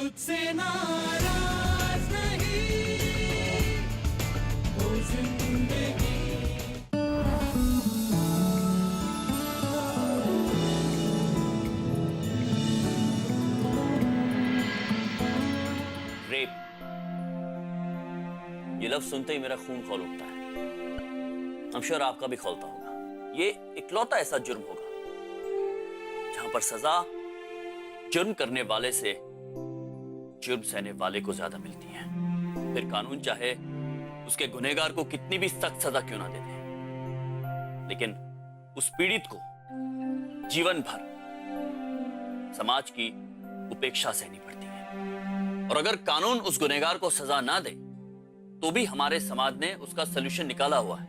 तुझसे नाराज नहीं हो जिंदगी। रेप, ये लफ्ज सुनते ही मेरा खून खौल उठता है। I'm sure आपका भी खौलता होगा। ये इकलौता ऐसा जुर्म होगा जहां पर सजा जुर्म करने वाले से जुर्म सहने वाले को ज्यादा मिलती है। फिर कानून चाहे उसके गुनहगार को कितनी भी सख्त सजा क्यों ना दे दे, लेकिन उस पीड़ित को जीवन भर समाज की उपेक्षा सहनी पड़ती है। और अगर कानून उस गुनहगार को सजा ना दे तो भी हमारे समाज ने उसका सलूशन निकाला हुआ है।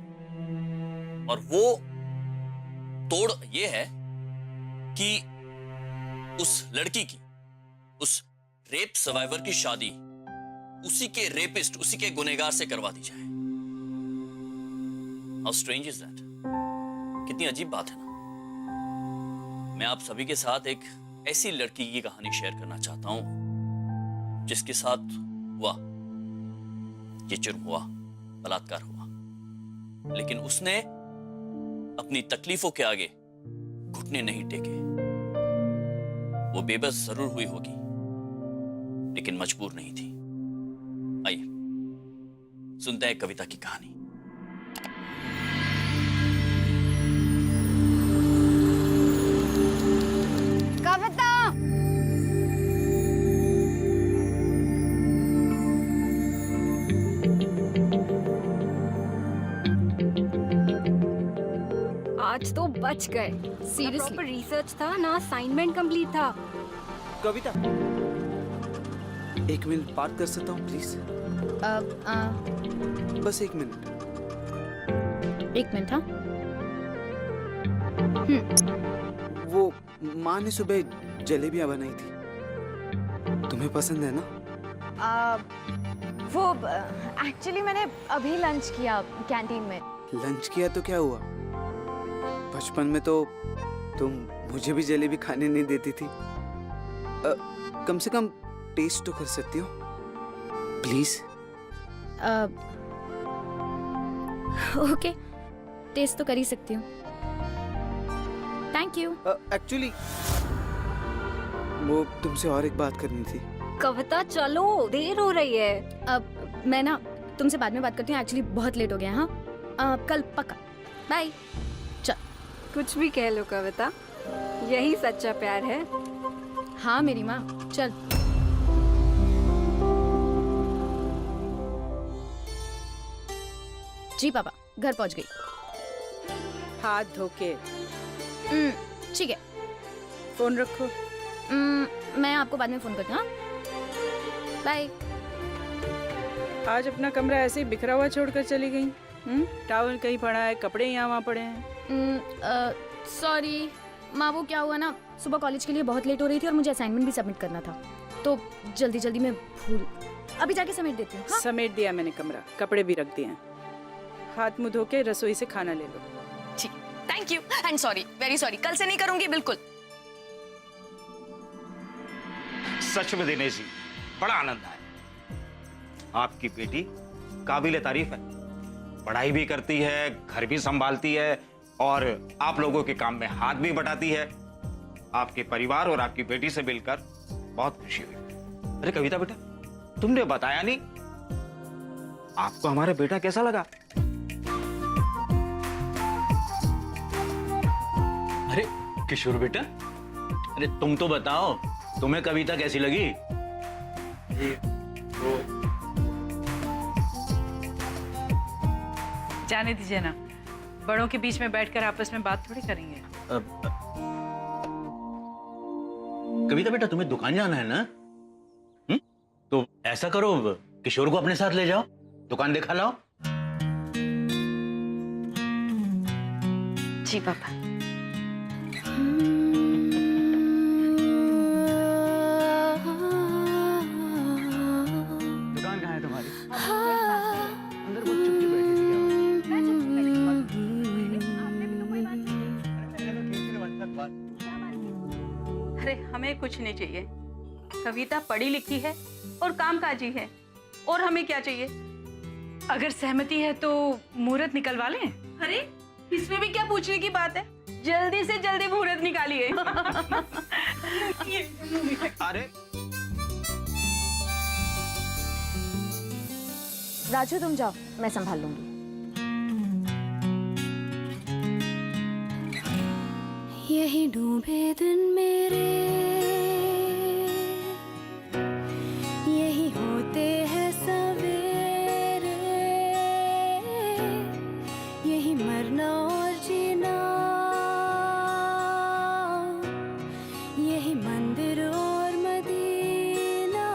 और वो तोड़ ये है कि उस लड़की की, उस रेप सर्वाइवर की शादी उसी के रेपिस्ट, उसी के गुनहगार से करवा दी जाए। How strange is that? कितनी अजीब बात है ना। मैं आप सभी के साथ एक ऐसी लड़की की कहानी शेयर करना चाहता हूं जिसके साथ हुआ ये जुर्म, हुआ बलात्कार हुआ, लेकिन उसने अपनी तकलीफों के आगे घुटने नहीं टेके। वो बेबस जरूर हुई होगी लेकिन मजबूर नहीं थी। आइए सुनते हैं कविता की कहानी। कविता, आज तो बच गए। सीरियसली, प्रॉपर रिसर्च था ना, असाइनमेंट कंप्लीट था। कविता, एक मिनट बात कर सकता हूँ प्लीज? बस एक मिनट। एक मिनट। हाँ, वो माँ ने सुबह जलेबियाँ बनाई थी, तुम्हें पसंद है ना? वो एक्चुअली मैंने अभी लंच किया कैंटीन में। लंच किया तो क्या हुआ? बचपन में तो तुम मुझे भी जलेबी खाने नहीं देती थी। कम से कम टेस्ट तो कर सकती हो प्लीज? ओके, टेस्ट तो कर ही सकती हूँ। Thank you. एक्चुअली वो तुमसे और एक बात करनी थी। कविता चलो, देर हो रही है। अब मैं ना तुमसे बाद में बात करती हूँ, एक्चुअली बहुत लेट हो गया। हाँ, कल पक्का। बाय। चल। कुछ भी कह लो कविता, यही सच्चा प्यार है। हाँ मेरी माँ, चल। जी पापा, घर पहुंच गई। हाथ धो के। ठीक है। फोन रखो। मैं आपको बाद में फोन करती हूँ। बाय। आज अपना कमरा ऐसे ही बिखरा हुआ छोड़कर चली गई। टॉवल कहीं पड़ा है, कपड़े यहाँ वहाँ पड़े हैं। सॉरी माँ, वो क्या हुआ ना, सुबह कॉलेज के लिए बहुत लेट हो रही थी और मुझे असाइनमेंट भी सबमिट करना था, तो जल्दी जल्दी में भूल। अभी जाके समेट देती हूँ। हाँ? समेट दिया मैंने कमरा, कपड़े भी रख दिए हैं। हाथ मुंह धो के रसोई से खाना ले लो। ठीक, thank you and sorry, very sorry. कल से नहीं करूंगी बिल्कुल। सच में दिनेश जी, बड़ा आनंद आया। आपकी बेटी काबिले तारीफ है, पढ़ाई भी करती है, घर भी संभालती है और आप लोगों के काम में हाथ भी बटाती है। आपके परिवार और आपकी बेटी से मिलकर बहुत खुशी हुई। अरे कविता बेटा, तुमने बताया नहीं, आपको हमारा बेटा कैसा लगा? अरे किशोर बेटा, अरे तुम तो बताओ, तुम्हें कविता कैसी लगी? जाने दीजिए ना, बड़ों के बीच में बैठकर आपस में बात थोड़ी करेंगे। कविता बेटा, तुम्हें दुकान जाना है ना? तो ऐसा करो, किशोर को अपने साथ ले जाओ, दुकान दिखा लाओ। जी पापा। दुकान कहाँ है तुम्हारी? अंदर बहुत चुपटी बैठी थी। अरे हमें कुछ नहीं चाहिए, कविता पढ़ी लिखी है और कामकाजी है, और हमें क्या चाहिए? अगर सहमति है तो मुहूर्त निकलवा लें। अरे इसमें भी क्या पूछने की बात है, जल्दी से जल्दी मुहूर्त निकालिए। अरे राजू तुम जाओ, मैं संभाल लूंगी। यही डूबे दिन मेरे, यही होते हैं सवेरे, यही मरना और जीना, यही मंदिर और मदीना,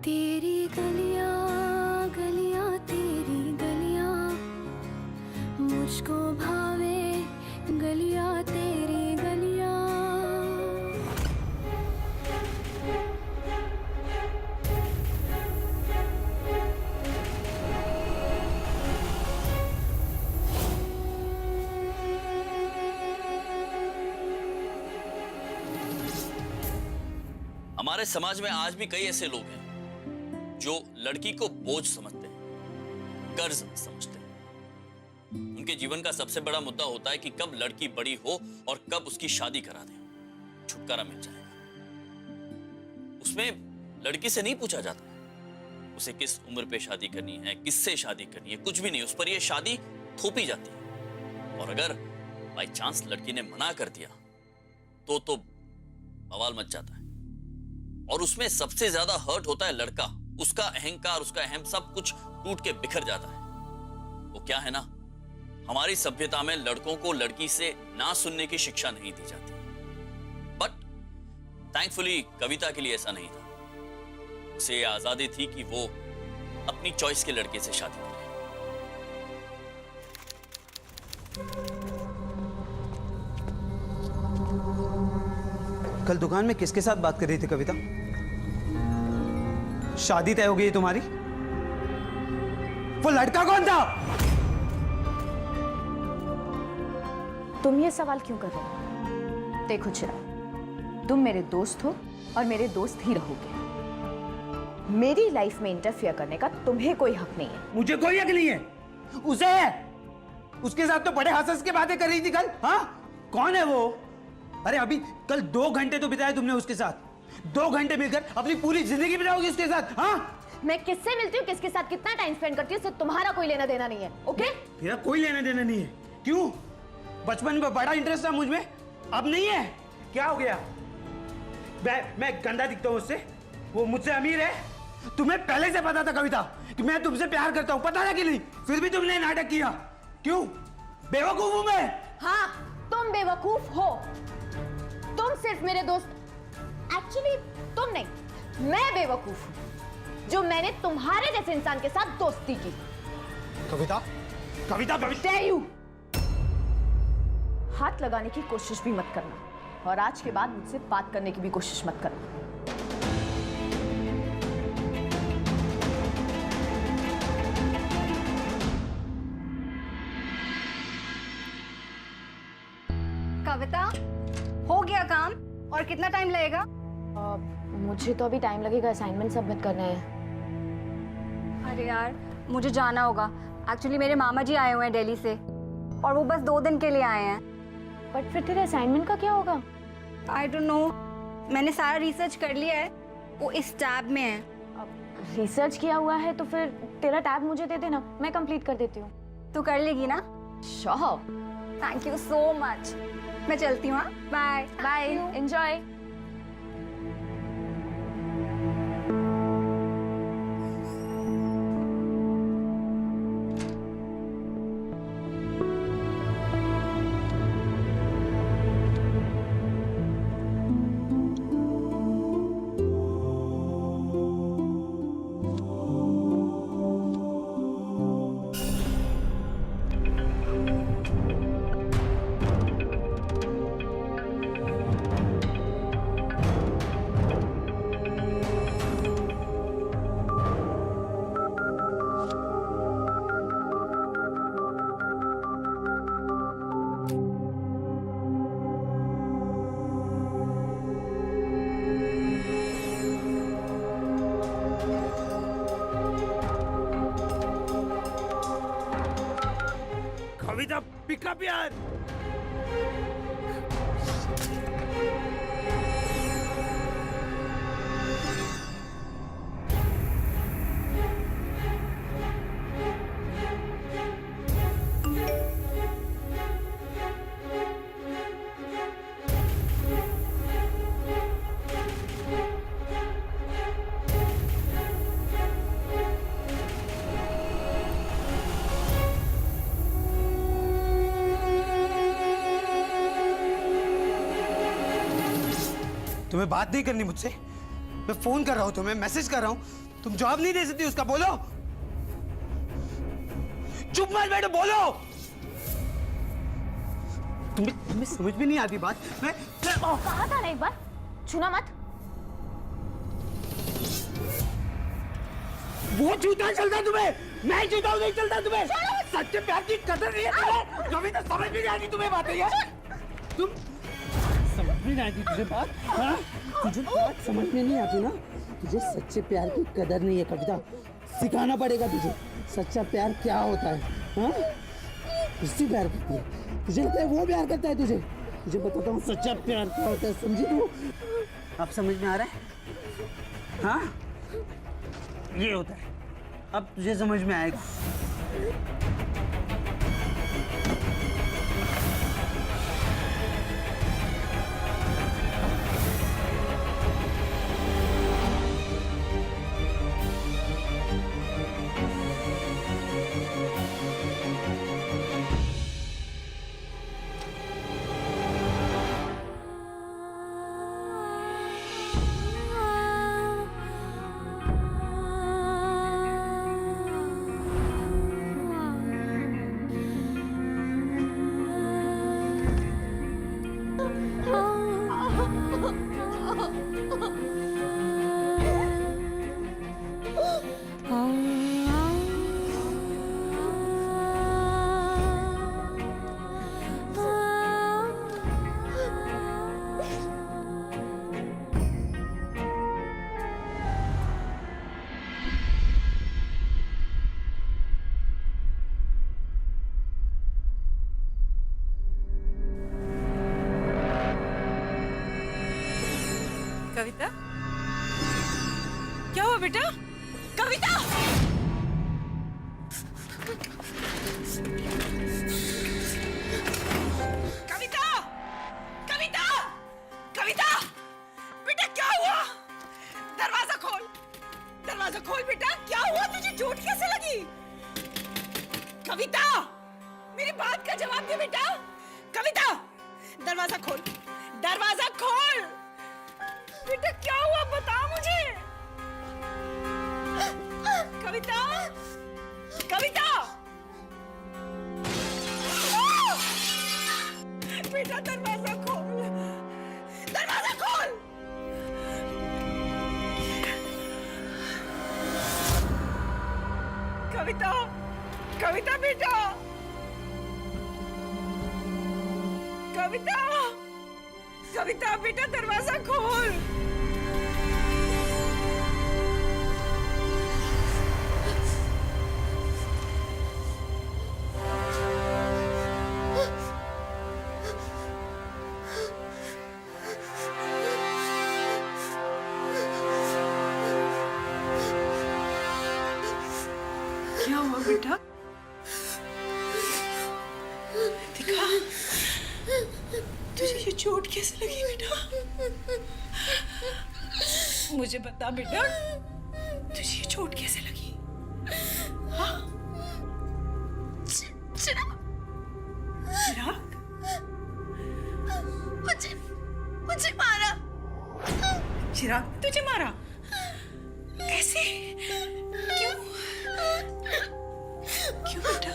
तेरी गलियां गलियां तेरी गलियां, मुझको भावे गलियां तेरी गलियां। हमारे समाज में आज भी कई ऐसे लोग हैं जो लड़की को बोझ समझते हैं, कर्ज समझते हैं। उनके जीवन का सबसे बड़ा मुद्दा होता है कि कब लड़की बड़ी हो और कब उसकी शादी करा दें, छुटकारा मिल जाएगा। उसमें लड़की से नहीं पूछा जाता उसे किस उम्र पे शादी करनी है, किससे शादी करनी है, कुछ भी नहीं। उस पर यह शादी थोपी जाती है, और अगर बाई चांस लड़की ने मना कर दिया तो बवाल मच जाता है। और उसमें सबसे ज्यादा हर्ट होता है लड़का, उसका अहंकार, उसका अहम सब कुछ टूट के बिखर जाता है। वो क्या है ना, हमारी सभ्यता में लड़कों को लड़की से ना सुनने की शिक्षा नहीं दी जाती, बट थैंकफुली कविता के लिए ऐसा नहीं था। उसे आजादी थी कि वो अपनी चॉइस के लड़के से शादी करे। कल दुकान में किसके साथ बात कर रही थी कविता? शादी तय हो गई है तुम्हारी? वो लड़का कौन था? तुम ये सवाल क्यों कर रहे हो? देखो चिराग, तुम मेरे दोस्त हो और मेरे दोस्त ही रहोगे। मेरी लाइफ में इंटरफियर करने का तुम्हें कोई हक नहीं है। मुझे कोई हक नहीं है, उसे है। उसके साथ तो बड़े हंस के बातें कर रही थी कल। हाँ, कौन है वो? अरे अभी कल 2 घंटे तो बिताए तुमने उसके साथ। 2 घंटे मिलकर अपनी पूरी जिंदगी बिताओगी उसके साथ? हाँ, मैं किससे मिलती हूँ, किसके साथ कितना टाइम स्पेंड करती हूँ, इससे तुम्हारा कोई लेना देना नहीं है। ओके? मेरा कोई लेना देना नहीं है। क्यों? बचपन में बड़ा इंटरेस्ट था मुझ में, अब नहीं है। क्या हो गया? मैं गंदा दिखता हूँ उससे? वो मुझसे अमीर है? तुम्हें पहले से पता था कविता कि मैं तुमसे प्यार करता हूँ, पता था कि नहीं? फिर भी तुमने नाटक किया। क्यों? बेवकूफ हूं मैं? हाँ, तुम बेवकूफ हो। तुम सिर्फ मेरे दोस्त, एक्चुअली तुम नहीं, मैं बेवकूफ हूं जो मैंने तुम्हारे जैसे इंसान के साथ दोस्ती की। कविता, कविता, कविता। Dare you! हाथ लगाने की कोशिश भी मत करना, और आज के बाद मुझसे बात करने की भी कोशिश मत करना। कविता, हो गया काम? और कितना टाइम लगेगा? मुझे तो अभी टाइम लगेगा, असाइनमेंट सबमिट करना है। अरे यार, मुझे जाना होगा। एक्चुअली मेरे मामा जी आए हुए हैं दिल्ली से, और वो बस 2 दिन के लिए आए हैं। बट फिर तेरे असाइनमेंट का क्या होगा? आई डोंट नो, मैंने सारा रिसर्च कर लिया है, वो इस टैब में है। रिसर्च किया हुआ है तो फिर तेरा टैब मुझे दे देना, मैं कंप्लीट कर देती हूँ। तू कर लेगी ना? Sure. Thank you so much. मैं चलती हूँ। Bye bye, enjoy. पिकअप यार। तुम्हें बात नहीं करनी मुझसे? मैं फोन कर रहा हूं तुम्हें, मैसेज कर रहा हूं, तुम जवाब नहीं दे सकती उसका। बोलो, चुप मत बैठो, बोलो। तुम्हें समझ में नहीं आती बात? मैं कहा था ना एक बार, छूना मत। वो जूता चलता तुम्हें, मैं जूता नहीं चलता तुम्हें। सच्चे प्यार की कदर नहीं है तुम्हें। कभी तो समझ में नहीं आती तुम्हें बातें यार। तुम समझ में नहीं आती तुझे बात? हाँ? तुझे बात समझ में नहीं आती ना? तुझे सच्चे प्यार की कदर नहीं है कविता। सिखाना पड़ेगा तुझे सच्चा प्यार क्या होता है। हाँ? उससे प्यार करती है, तुझे लगता है वो प्यार करता है तुझे? तुझे बताता हूँ सच्चा प्यार क्या होता है, समझी तू? अब समझ में आ रहा है? हाँ, ये होता है, अब तुझे समझ में आएगा। कविता, क्या हुआ बेटा? कविता, कविता, कविता, कविता, बेटा क्या हुआ? दरवाजा खोल, दरवाजा खोल बेटा। क्या हुआ तुझे? चोट कैसे लगी? कविता, मेरी बात का जवाब दे बेटा। कविता, दरवाजा खोल, दरवाजा खोल। बेटा क्या हुआ बता मुझे। कविता, कविता, बेटा दरवाजा खोल, दरवाजा खोल। कविता, कविता बेटा, कविता, कविता बेटा दरवाजा खोल। क्या हुआ बेटा? दिखा, तुझे ये चोट कैसे लगी बेटा? मुझे बता बेटा, तुझे ये चोट कैसे लगी? हाँ? चिराग, चिराग, मुझे मारा। चिराग तुझे मारा? कैसे? क्यों? क्यों बेटा?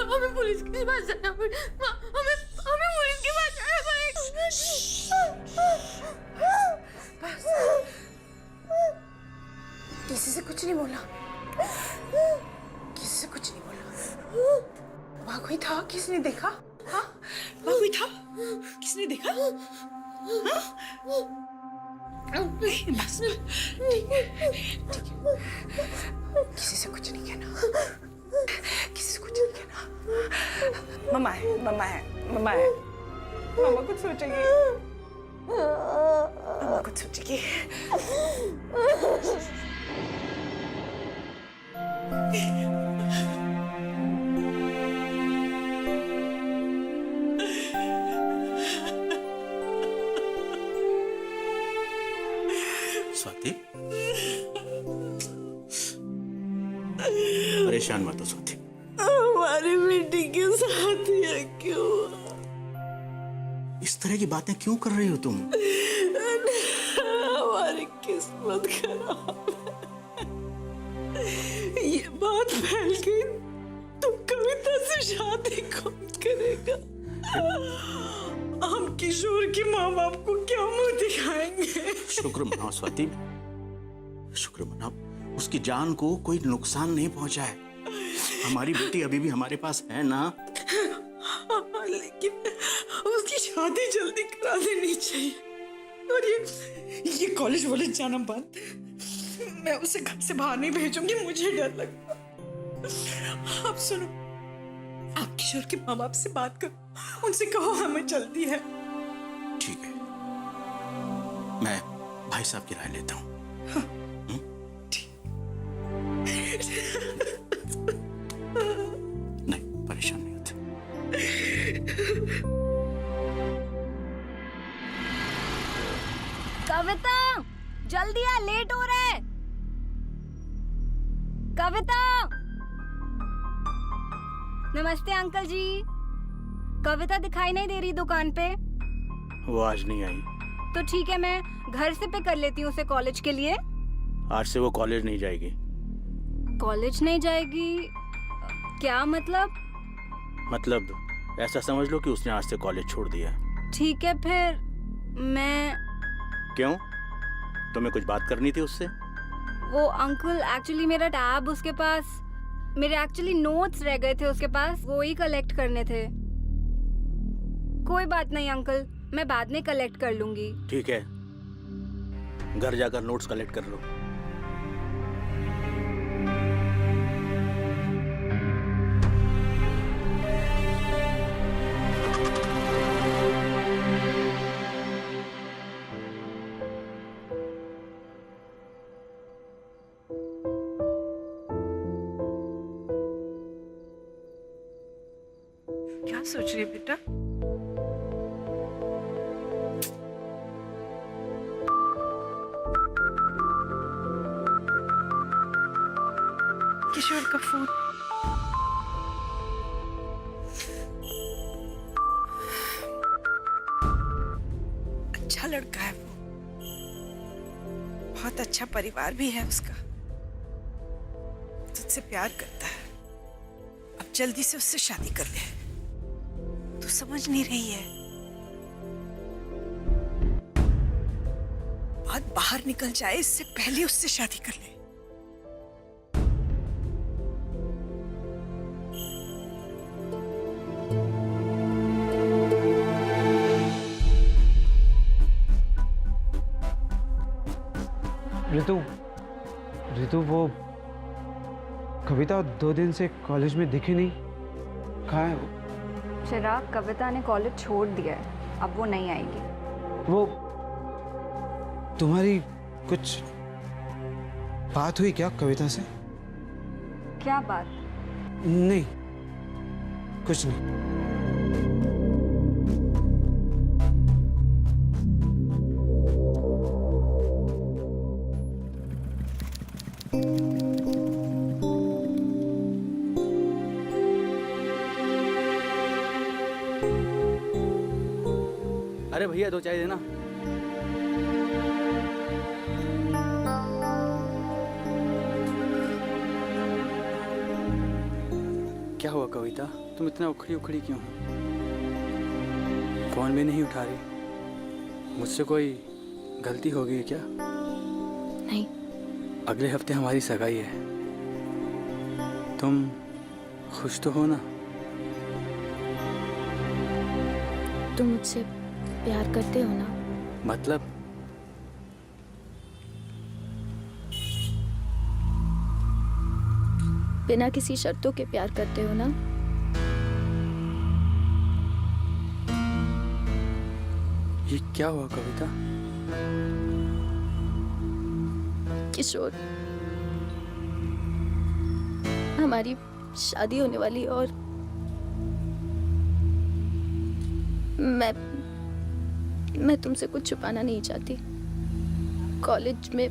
हमें पुलिस के पास जाना पड़ेगा। हमें पुलिस के पास जाना किसी से कुछ नहीं बोला, किसी से कुछ नहीं बोला। वहाँ कोई था, किसने देखा? हाँ, वहाँ कोई था, किसने देखा? हाँ? बस ठीक है, ठीक है। किसी से कुछ नहीं कहना, किसी से कुछ नहीं कहना। मम्मा है, मम्मा है, मम्मा है। मम्मा कुछ सोचेगी, मम्मा कुछ सोचेगी। स्वाति, परेशान मत हो स्वाति। हमारी बेटी के साथ ये क्यों? इस तरह की बातें क्यों कर रही हो तुम? हमारी किस्मत खराब है। ये बात फैल गई तो कविता से शादी कौन करेगा? हम किशोर के माँ बाप को क्या मुंह दिखाएंगे? शुक्र मनाओ स्वाति, शुक्र मनाओ, उसकी जान को कोई नुकसान नहीं पहुंचा है। हमारी बेटी अभी भी हमारे पास है ना? हाँ, लेकिन उसकी शादी जल्दी करा देनी चाहिए। और ये कॉलेज वॉलेज जाना बंद। मैं उसे घर से बाहर नहीं भेजूंगी, मुझे डर लगता। आप सुनो, आप किशोर के माँ बाप से बात करो, उनसे कहो हमें जल्दी है। ठीक है, मैं भाई साहब की राय लेता हूँ। नहीं, परेशान नहीं होते। कविता, जल्दी आ, लेट हो रहा है। कविता। नमस्ते अंकल जी। कविता दिखाई नहीं दे रही दुकान पे? वो आज नहीं आई। तो ठीक है, मैं घर से पिक कर लेती हूँ उसे कॉलेज के लिए। आज से वो कॉलेज नहीं जाएगी। कॉलेज नहीं जाएगी? क्या मतलब? मतलब ऐसा समझ लो कि उसने आज से कॉलेज छोड़ दिया है। ठीक है, फिर मैं... क्यों? तुम्हें कुछ बात करनी थी उससे? वो अंकल, एक्चुअली मेरा टैब उसके पास, मेरे एक्चुअली नोट्स रह गए थे उसके पास, वो ही कलेक्ट करने थे। कोई बात नहीं अंकल, मैं बाद में कलेक्ट कर लूंगी। ठीक है, घर जाकर नोट्स कलेक्ट कर लो। क्या सोच रही है बेटा? किशोर का फोन। अच्छा लड़का है वो, बहुत अच्छा परिवार भी है उसका, तुझसे प्यार करता है। अब जल्दी से उससे शादी कर ले। तू समझ नहीं रही है, बात बाहर निकल जाए इससे पहले उससे शादी कर ले। ऋतु, ऋतु, वो कविता 2 दिन से कॉलेज में दिखी नहीं, कहाँ है वो? चिराग, कविता ने कॉलेज छोड़ दिया है, अब वो नहीं आएगी। वो तुम्हारी कुछ बात हुई क्या कविता से? क्या बात? नहीं, कुछ नहीं। अरे भैया 2 चाय देना। क्या हुआ कविता, तुम इतना उखड़ी उखड़ी क्यों हो? फोन भी नहीं उठा रही। मुझसे कोई गलती हो गई क्या? नहीं, अगले हफ्ते हमारी सगाई है। तुम खुश तो हो ना? तुम मुझसे प्यार करते हो ना? मतलब? बिना किसी शर्तों के प्यार करते हो ना? ये क्या हुआ कविता? किशोर, हमारी शादी होने वाली और मैं तुमसे कुछ छुपाना नहीं चाहती। कॉलेज में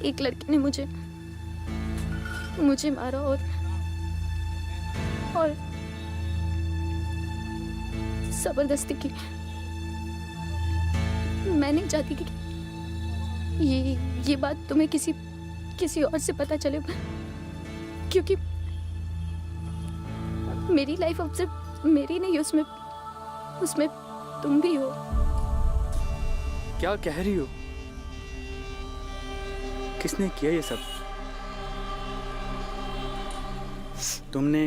एक लड़की ने मुझे मारा और जबरदस्ती की। मैं नहीं चाहती कि ये बात तुम्हें किसी और से पता चले, क्योंकि मेरी लाइफ अब सिर्फ मेरी नहीं, उसमें तुम भी हो। क्या कह रही हो? किसने किया ये सब? तुमने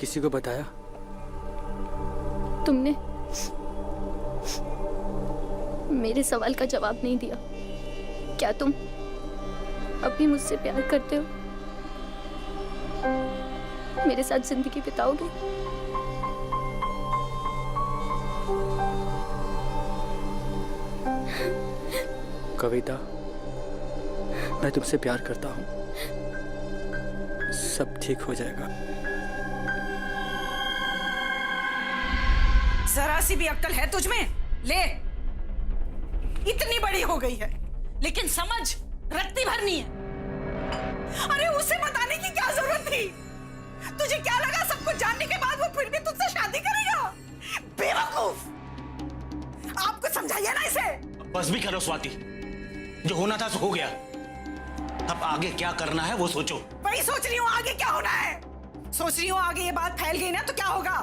किसी को बताया? तुमने मेरे सवाल का जवाब नहीं दिया। क्या तुम अब भी मुझसे प्यार करते हो? मेरे साथ जिंदगी बिताओगे? कविता, मैं तुमसे प्यार करता हूँ। सब ठीक हो जाएगा। जरा सी भी अक्ल है तुझ में? ले, इतनी बड़ी हो गई है लेकिन समझ रत्ती भर नहीं है। अरे उसे बताने की क्या जरूरत थी? तुझे क्या लगा सब कुछ जानने के बाद वो फिर भी तुझसे शादी करेगा? बेवकूफ! आपको समझाइए ना इसे। बस भी करो स्वाति, जो होना था सो हो गया। अब आगे क्या करना है वो सोचो। वही सोच रही हूँ, आगे क्या होना है। सोच रही हूँ आगे ये बात फैल गई ना तो क्या होगा?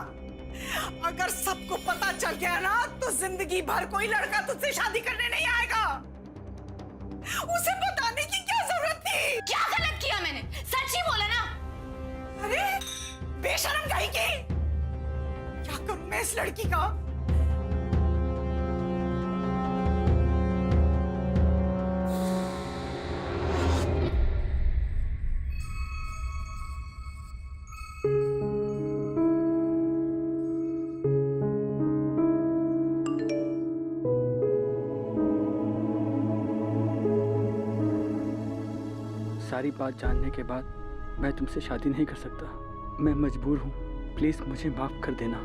अगर सबको पता चल गया ना तो जिंदगी भर कोई लड़का तुझसे शादी करने नहीं आएगा। उसे बताने की क्या जरूरत थी? क्या गलत किया मैंने? सच ही बोला ना। अरे बेशरम गाई की! क्या करूं मैं इस लड़की का? सारी बात जानने के बाद मैं तुमसे शादी नहीं कर सकता। मैं मजबूर हूँ। प्लीज मुझे माफ कर देना।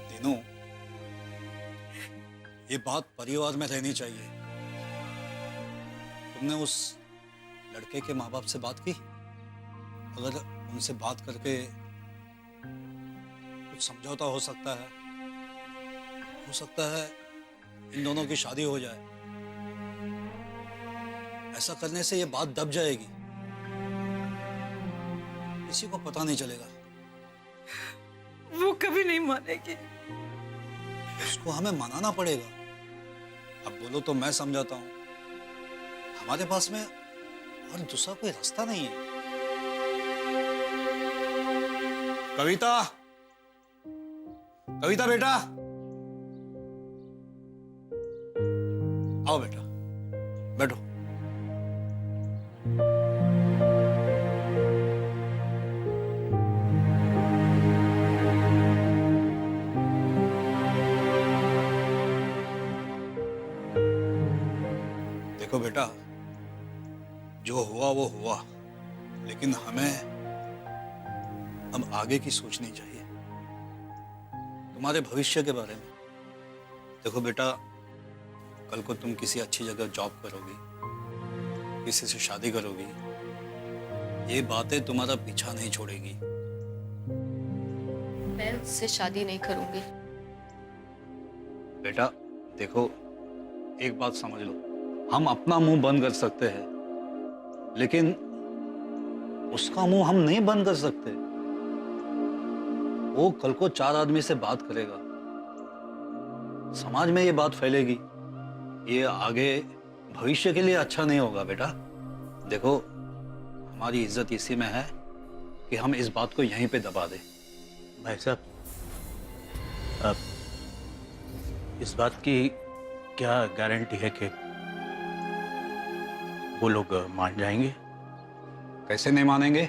दिनों, ये बात परिवार में रहनी चाहिए। तुमने उस लड़के के माँ बाप से बात की? अगर उनसे बात करके कुछ समझौता हो सकता है इन दोनों की शादी हो जाए। ऐसा करने से ये बात दब जाएगी, किसी को पता नहीं चलेगा। वो कभी नहीं मानेगी। उसको हमें मनाना पड़ेगा। अब बोलो तो मैं समझाता हूँ। हमारे पास में और दूसरा कोई रास्ता नहीं है। कविता, कविता बेटा, आओ बेटा, बैठो। देखो बेटा, जो हुआ वो हुआ, लेकिन हमें अब आगे की सोचनी चाहिए, तुम्हारे भविष्य के बारे में। देखो बेटा, कल को तुम किसी अच्छी जगह जॉब करोगी, किसी से शादी करोगी, ये बातें तुम्हारा पीछा नहीं छोड़ेगी। मैं उससे शादी नहीं करूंगी। बेटा देखो, एक बात समझ लो, हम अपना मुंह बंद कर सकते हैं, लेकिन उसका मुंह हम नहीं बंद कर सकते। वो कल को 4 आदमी से बात करेगा, समाज में ये बात फैलेगी, ये आगे भविष्य के लिए अच्छा नहीं होगा बेटा। देखो, हमारी इज्जत इसी में है कि हम इस बात को यहीं पे दबा दें। भाई साहब, अब इस बात की क्या गारंटी है कि वो लोग मान जाएंगे? कैसे नहीं मानेंगे?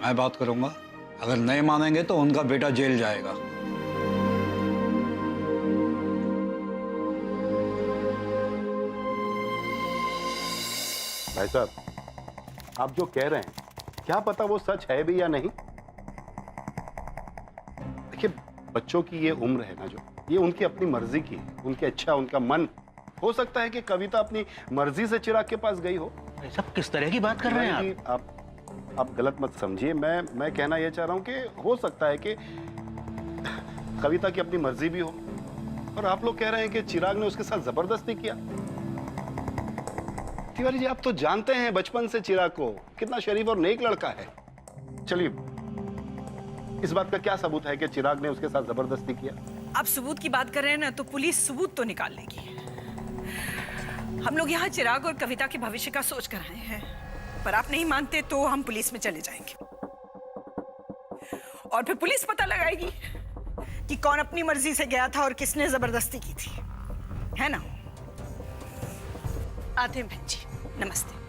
मैं बात करूंगा। अगर नहीं मानेंगे तो उनका बेटा जेल जाएगा। भाई साहब, आप जो कह रहे हैं क्या पता वो सच है भी या नहीं। देखिए, बच्चों की ये उम्र है ना, जो ये उनकी अपनी मर्जी की है, उनकी इच्छा, उनका मन। हो सकता है कि कविता अपनी मर्जी से चिराग के पास गई हो। भाई साहब, किस तरह की बात कर रहे हैं आप गलत मत समझिए। मैं कहना यह चाह रहा हूं कि हो सकता है कि कविता की अपनी मर्जी भी हो, और आप लोग कह रहे हैं कि चिराग ने उसके साथ जबरदस्ती किया। तिवारी जी, आप तो जानते हैं बचपन से चिराग को, कितना शरीफ और नेक लड़का है। चलिए, इस बात का क्या सबूत है कि चिराग ने उसके साथ जबरदस्ती किया? आप सबूत की बात कर रहे हैं ना, तो पुलिस सबूत तो निकाल लेगी। हम लोग यहाँ चिराग और कविता के भविष्य का सोच कर आए हैं, पर आप नहीं मानते तो हम पुलिस में चले जाएंगे और फिर पुलिस पता लगाएगी कि कौन अपनी मर्जी से गया था और किसने जबरदस्ती की थी, है ना? आते हैं बहन जी, नमस्ते।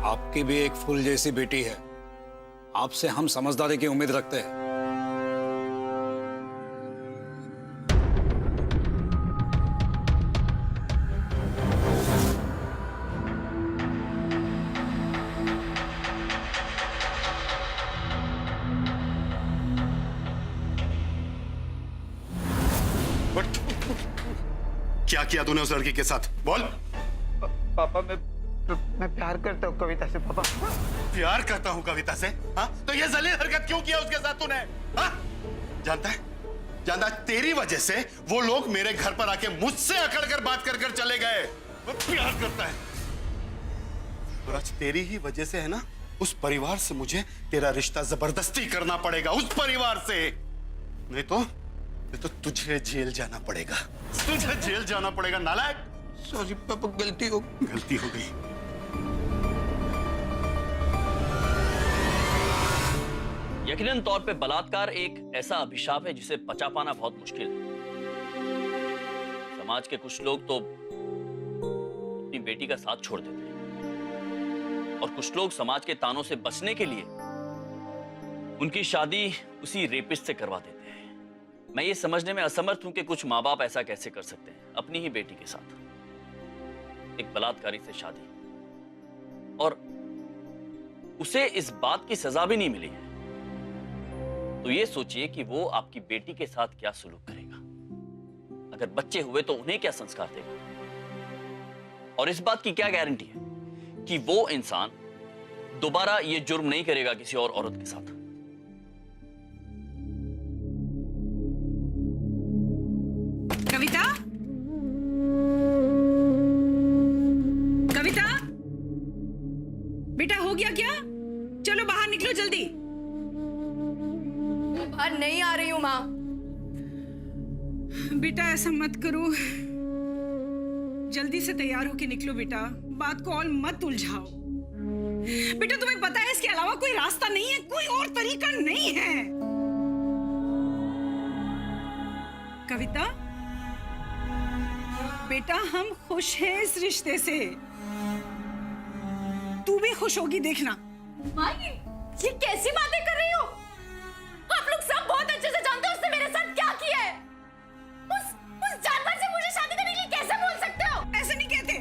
आपकी भी एक फूल जैसी बेटी है, आपसे हम समझदारी की उम्मीद रखते हैं। क्या किया तूने उस लड़की के साथ? बोल। पापा, मैं प्यार करता हूँ कविता से। पापा, प्यार करता हूँ कविता से? हाँ, तो ये जलील हरकत क्यों किया उसके साथ तूने? हाँ, जानता है तेरी वजह से वो लोग मेरे घर पर आके मुझसे अकड़ बात कर चले गए। वो प्यार करता है, और आज तेरी ही वजह से है ना, उस परिवार से मुझे तेरा रिश्ता जबरदस्ती करना पड़ेगा, उस परिवार से। नहीं तो तुझे जेल जाना पड़ेगा, तुझे जेल जाना पड़ेगा, नालायक। सॉरी पापा, गलती हो गई। यकीनन तौर पे बलात्कार एक ऐसा अभिशाप है जिसे पचा पाना बहुत मुश्किल है। समाज के कुछ लोग तो अपनी बेटी का साथ छोड़ देते हैं, और कुछ लोग समाज के तानों से बचने के लिए उनकी शादी उसी रेपिस्ट से करवा देते हैं। मैं ये समझने में असमर्थ हूं कि कुछ माँ बाप ऐसा कैसे कर सकते हैं अपनी ही बेटी के साथ एक बलात्कारी से शादी, और उसे इस बात की सजा भी नहीं मिली है। तो ये सोचिए कि वो आपकी बेटी के साथ क्या सुलूक करेगा। अगर बच्चे हुए तो उन्हें क्या संस्कार देगा, और इस बात की क्या गारंटी है कि वो इंसान दोबारा ये जुर्म नहीं करेगा किसी और औरत के साथ। कविता, कविता, बेटा हो गया क्या? चलो बाहर निकलो जल्दी। बाहर नहीं आ रही हूँ माँ। बेटा ऐसा मत करो, जल्दी से तैयार होके निकलो बेटा, बात को और मत उलझाओ। बेटा तुम्हें पता है इसके अलावा कोई रास्ता नहीं है, कोई और तरीका नहीं है। कविता बेटा, हम खुश हैं इस रिश्ते से, तू भी खुश होगी देखना। माँ, ये कैसी बातें कर रही हो? आप लोग सब बहुत अच्छे से जानते हो उसने मेरे साथ क्या किया है। उस जानवर से मुझे शादी करने के लिए कैसे बोल सकते हो? ऐसे नहीं कहते,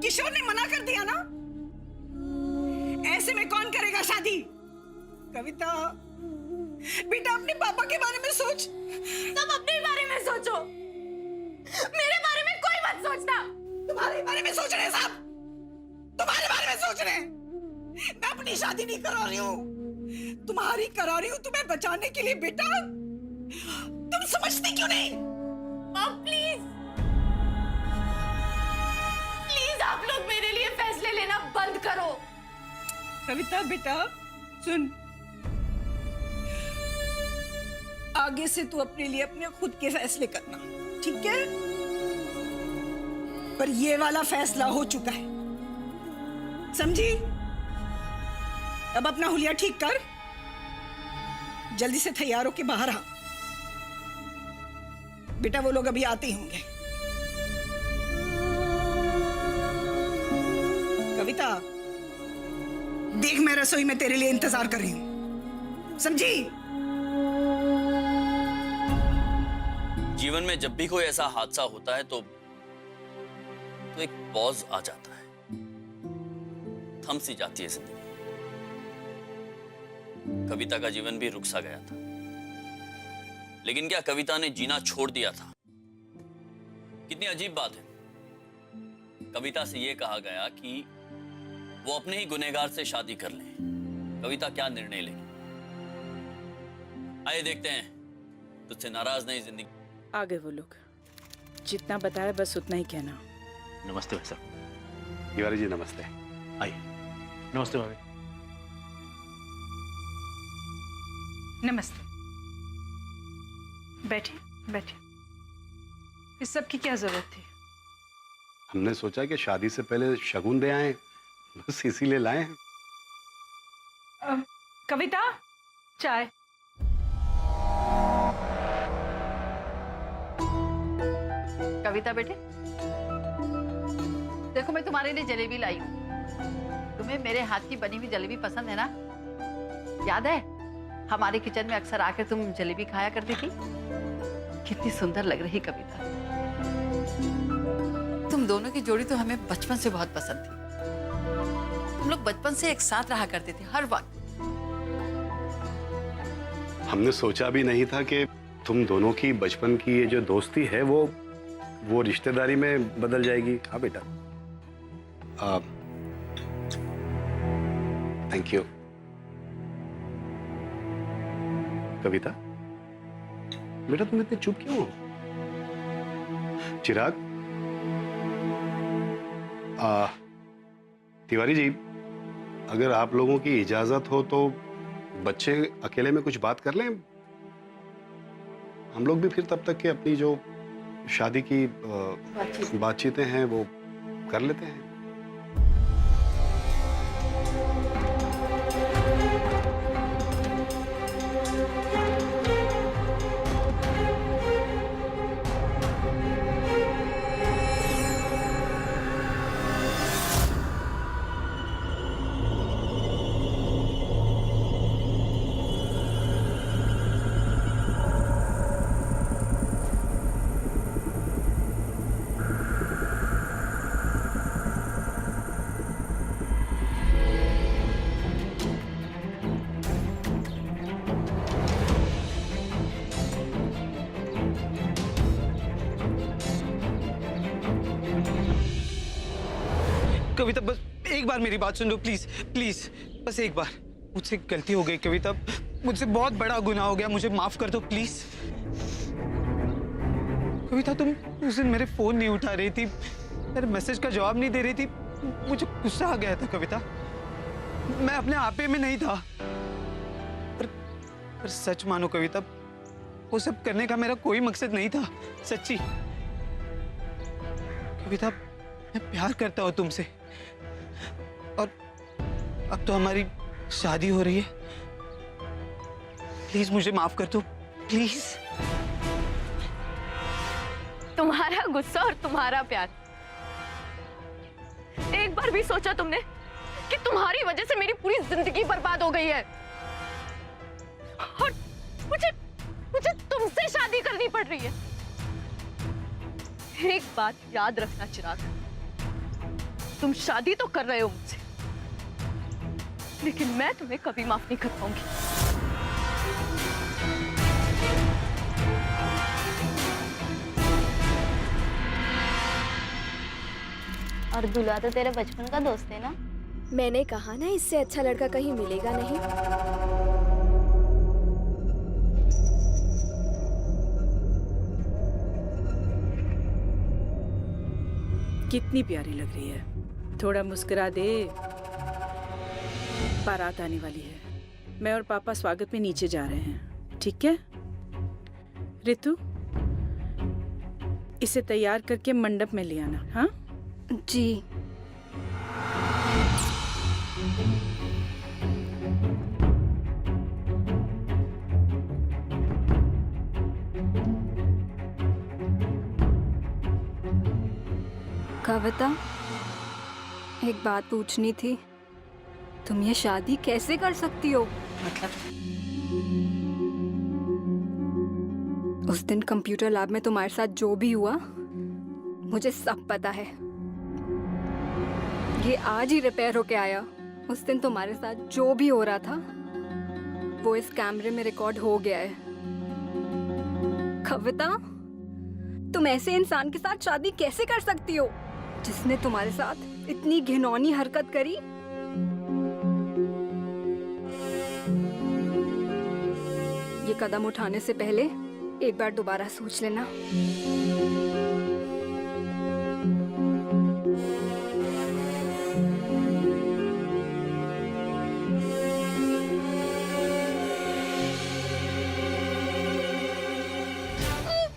किशोर ने मना कर दिया ना, ऐसे में कौन करेगा शादी? कविता बेटा, अपने पापा के बारे में सोच। तुम अपने बारे में सोचो, मेरे बारे में कोई मत सोचना। तुम्हारे बारे में सोच रहे हैं साहब, तुम्हारे बारे में सोच रहे हैं। मैं अपनी शादी नहीं करा रही हूँ, तुम्हारी करा रही हूँ, तुम्हें बचाने के लिए। बेटा तुम समझती क्यों नहीं? प्लीज कविता बेटा सुन, आगे से तू अपने लिए अपने खुद के फैसले करना, ठीक है? पर ये वाला फैसला हो चुका है, समझी? अब अपना हुलिया ठीक कर, जल्दी से तैयार होके बाहर आ बेटा, वो लोग अभी आते ही होंगे। कविता देख, मैं रसोई में तेरे लिए इंतजार कर रही हूं, समझी? जीवन में जब भी कोई ऐसा हादसा होता है तो एक पॉज आ जाता है, थम सी जाती है जिंदगी। कविता का जीवन भी रुक सा गया था, लेकिन क्या कविता ने जीना छोड़ दिया था? कितनी अजीब बात है। कविता से यह कहा गया कि वो अपने ही गुनहगार से शादी कर ले। कविता क्या निर्णय लेगी? आइए देखते हैं। तुझसे नाराज नहीं जिंदगी। आगे वो लोग, जितना बताया बस उतना ही कहना। नमस्ते भाई साहब। तिवारी जी नमस्ते। आइए। नमस्ते भाभी। नमस्ते, बैठिए बैठिए। इस सब की क्या जरूरत थी? हमने सोचा कि शादी से पहले शगुन दे आए, बस इसीलिए लाए हैं। कविता, चाय। कविता बेटे, देखो मैं तुम्हारे लिए जलेबी लाई हूँ। तुम्हें मेरे हाथ की बनी हुई जलेबी पसंद है ना? याद है हमारे किचन में अक्सर आकर तुम जलेबी खाया करती थी? कितनी सुंदर लग रही कविता। तुम दोनों की जोड़ी तो हमें बचपन से बहुत पसंद थी। हम लोग बचपन से एक साथ रहा करते थे हर वक्त। हमने सोचा भी नहीं था कि तुम दोनों की बचपन की ये जो दोस्ती है वो रिश्तेदारी में बदल जाएगी। हाँ बेटा, थैंक यू। कविता बेटा, तुम इतने चुप क्यों हो? चिराग, तिवारी जी, अगर आप लोगों की इजाजत हो तो बच्चे अकेले में कुछ बात कर लें। हम लोग भी फिर तब तक के अपनी जो शादी की बातचीतें हैं वो कर लेते हैं। कविता, बस एक बार मेरी बात सुन लो प्लीज प्लीज, बस एक बार। मुझसे गलती हो गई कविता, मुझसे बहुत बड़ा गुनाह हो गया, मुझे माफ कर दो प्लीज। कविता, तुम उस दिन मेरे फोन नहीं उठा रही थी, मेरे मैसेज का जवाब नहीं दे रही थी, मुझे गुस्सा आ गया था कविता। मैं अपने आपे में नहीं था। पर सच मानो कविता, वो सब करने का मेरा कोई मकसद नहीं था, सच्ची। कविता, मैं प्यार करता हूं तुमसे, और अब तो हमारी शादी हो रही है। प्लीज मुझे माफ कर दो, प्लीज। तुम्हारा गुस्सा और तुम्हारा प्यार, एक बार भी सोचा तुमने कि तुम्हारी वजह से मेरी पूरी जिंदगी बर्बाद हो गई है और मुझे तुमसे शादी करनी पड़ रही है? एक बात याद रखना चिराग, तुम शादी तो कर रहे हो मुझसे, लेकिन मैं तुम्हें कभी माफ नहीं कर पाऊंगी। और दूल्हा तो तेरे बचपन का दोस्त है ना? मैंने कहा ना, इससे अच्छा लड़का कहीं मिलेगा नहीं। कितनी प्यारी लग रही है, थोड़ा मुस्कुरा दे। बारात आने वाली है। मैं और पापा स्वागत में नीचे जा रहे हैं, ठीक है? रितु, इसे तैयार करके मंडप में ले आना। हाँ जी। कविता, एक बात पूछनी थी। तुम ये शादी कैसे कर सकती हो? मतलब उस दिन कंप्यूटर लैब में तुम्हारे साथ जो भी हुआ, मुझे सब पता है। ये आज ही रिपेयर होके आया। उस दिन तुम्हारे साथ जो भी हो रहा था, वो इस कैमरे में रिकॉर्ड हो गया है। कविता, तुम ऐसे इंसान के साथ शादी कैसे कर सकती हो, जिसने तुम्हारे साथ इतनी घिनौनी हरकत करी? ये कदम उठाने से पहले एक बार दोबारा सोच लेना।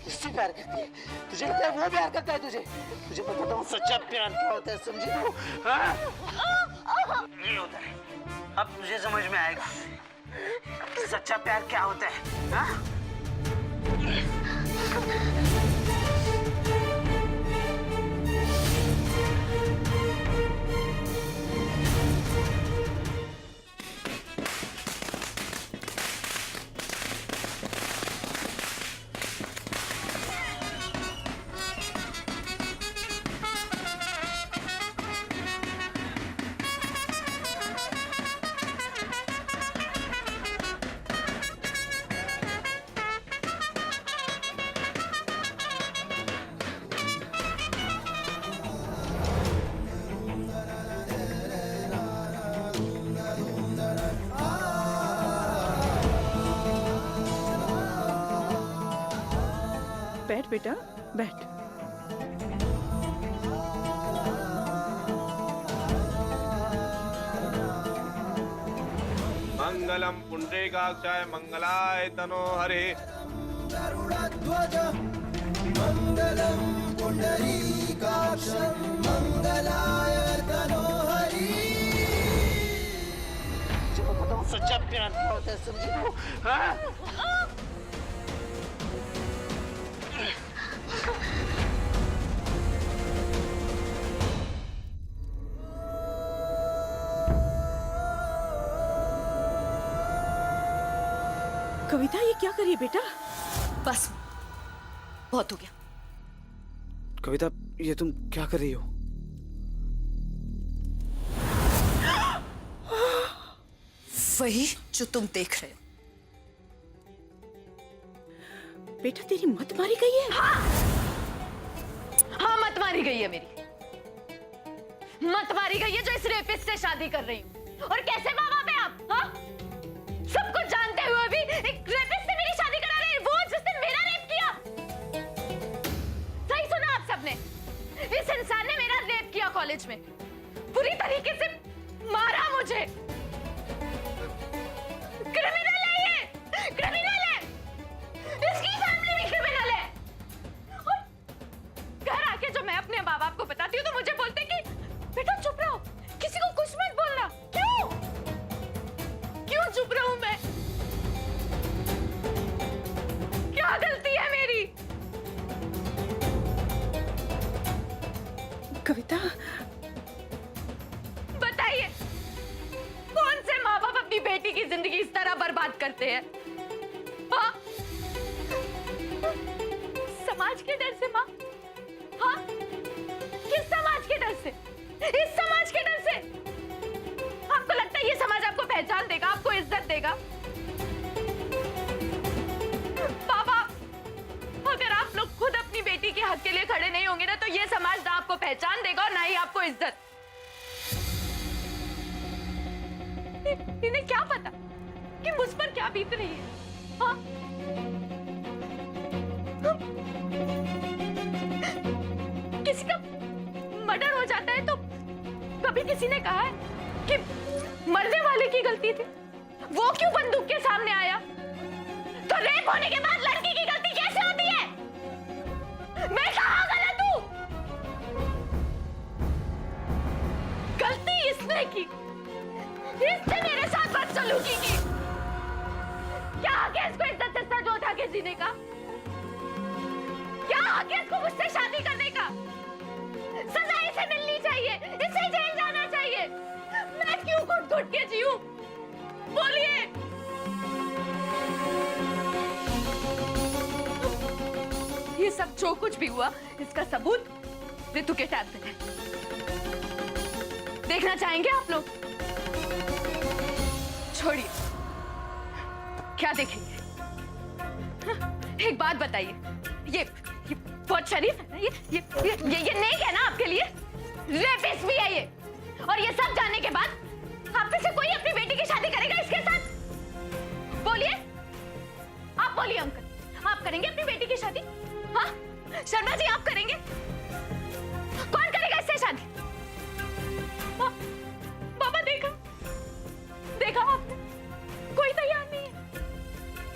इससे प्यार करती है तुझे, लगता है वो प्यार करता है तुझे? तुझे मैं बताऊं सच्चा प्यार क्या होता है, समझी तू? हाँ? ये होता है, अब तुझे समझ में आएगा सच्चा प्यार क्या होता है। हाँ? बैठ बेटा, बैठ। मंगलम पुंडरीकाक्षाय मंगलाय तनोहरे। मंगलम पुंडरीकाक्षं मंगलाय तनोहरि। जब मैं बताऊं सच्चा प्यार क्या होता है, समझी तू? हाँ? कविता, ये क्या करिए बेटा? बस बहुत हो गया। कविता, ये तुम क्या कर रही हो? वही जो तुम देख रहे हो। बेटा, तेरी मत मारी गई है? हाँ, मत मारी गई है मेरी। मत मारी गई है जो इस रेपिस्ट से शादी कर रही हूँ। और कैसे माँ बाप है आप? हाँ? सब कुछ जानते हुए भी एक रेपिस्ट से मेरी शादी करा रहे हैं, वो जिसने मेरा रेप किया। सही सुना आप सबने? इस इंसान ने मेरा रेप किया कॉलेज में, पूरी तरीके से मारा मुझे। क्रिमिनल है ये, क्रिमिनल है। इसकी फैमिली भी क्रिमिनल है। और घर आके जो मैं अपने माँ बाप को बताती हूँ तो मुझे बोलते कि बेटा चुप रहो, किसी को कुछ मत बोलना। क्यों? क्यों चुप रहूं मैं? क्या गलती है मेरी? कविता, बताइए, कौन से माँ बाप अपनी बेटी की जिंदगी इस तरह बर्बाद करते हैं? हाँ? समाज के डर से माँ? हाँ? किस समाज के डर से? इस समाज के डर से? आपको लगता है ये समाज आपको पहचान देगा, आपको इज्जत देगा? पापा, अगर आप लोग खुद अपनी बेटी के हक के लिए खड़े नहीं होंगे ना, तो ये समाज ना आपको पहचान देगा और ना ही आपको इज्जत। इन्हें क्या पता कि मुझ पर क्या बीत रही है? हाँ? किसी का मर्डर हो जाता है तो कभी किसी ने कहा है कि मरने वाले की गलती थी, वो क्यों बंदूक के सामने आया? तो रेप होने के बाद लड़की की गलती कैसे होती है? मैं कहाँ गलत हूँ? गलती इसने की, इसने मेरे साथ बदसलूकी की। क्या हक है इसको इज्जत से सर उठा के जीने का? क्या हक है इसको मुझसे शादी करने का? सजा इसे मिलनी चाहिए, इसे जेल जाना चाहिए। मैं क्यों घुट घुट के जीऊं? बोलिए। ये सब जो कुछ भी हुआ, इसका सबूत रितु के टैब पे है। देखना चाहेंगे आप लोग? छोड़िए, क्या देखेंगे? एक बात बताइए, ये बहुत शरीफ है ना? ये नेक है ना आपके लिए? रेपिस्ट भी है ये। और ये सब जानने के बाद आप में से कोई अपनी बेटी की शादी करेगा इसके साथ? बोलिए, आप बोलिए अंकल, आप करेंगे अपनी बेटी की शादी? हाँ शर्मा जी, आप करेंगे? कौन करेगा इससे शादी? बाबा देखा आपने, कोई तैयार नहीं है।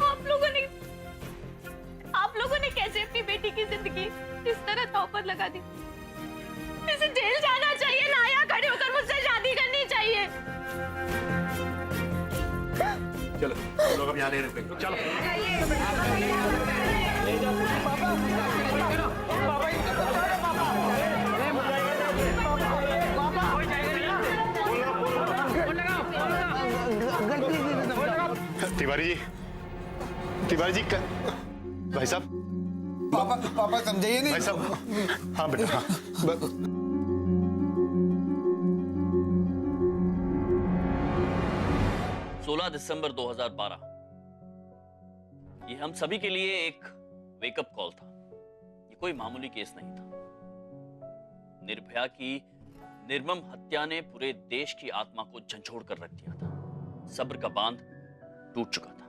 आप लोगों ने कैसे अपनी बेटी की जिंदगी इस तरह दांव पर लगा दी? इसे जेल जाना चाहिए ना, या खड़े होकर मुझसे शादी करनी चाहिए। चलो लोग अब यहाँ नहीं रुकेंगे, चलो। तिवारी जी भाई साहब, पापा समझाइए नहीं भाई साहब। हाँ बेटा, हाँ। 16 दिसंबर 2012 ये हम सभी के लिए एक वेकअप कॉल था। ये कोई मामूली केस नहीं था। निर्भया की निर्मम हत्या ने पूरे देश की आत्मा को झंझोड़ कर रख दिया था। सब्र का बांध टूट चुका था।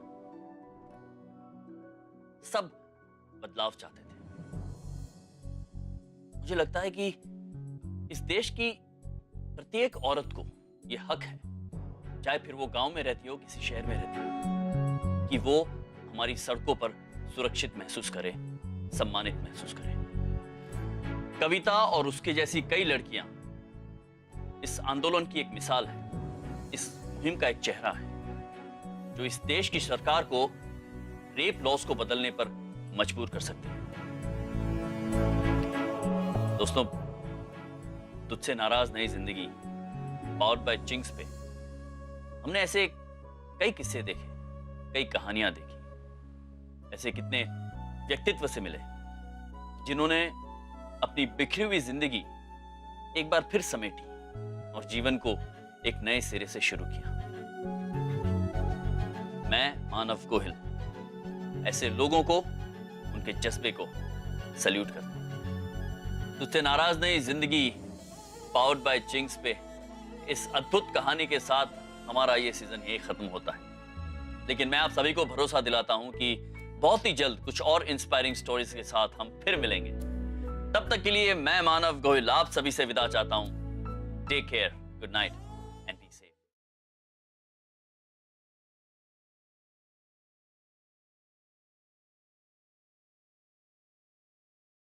सब बदलाव चाहते थे। मुझे लगता है कि इस देश की प्रत्येक औरत को यह हक है, चाहे फिर वो गांव में रहती हो, किसी शहर में रहती हो, कि वो हमारी सड़कों पर सुरक्षित महसूस करे, सम्मानित महसूस करे। कविता और उसके जैसी कई लड़कियां इस आंदोलन की एक मिसाल है, इस मुहिम का एक चेहरा है, जो इस देश की सरकार को रेप लॉस को बदलने पर मजबूर कर सकते हैं। दोस्तों, तुझसे नाराज नई जिंदगी पावर्ड बाय चिंग्स पे हमने ऐसे कई किस्से देखे, कई कहानियां देखी। ऐसे कितने व्यक्तित्व से मिले जिन्होंने अपनी बिखरी हुई जिंदगी एक बार फिर समेटी और जीवन को एक नए सिरे से शुरू किया। मैं मानव गोहिल ऐसे लोगों को, उनके जज्बे को सल्यूट करता हूं। तुझसे नाराज नई जिंदगी पावर्ड बाय चिंग्स पे इस अद्भुत कहानी के साथ हमारा ये सीजन यही खत्म होता है। लेकिन मैं आप सभी को भरोसा दिलाता हूं कि बहुत ही जल्द कुछ और इंस्पायरिंग स्टोरीज के साथ हम फिर मिलेंगे। तब तक के लिए मैं मानव गोहिल आप सभी से विदा चाहता हूं। Take care, good night.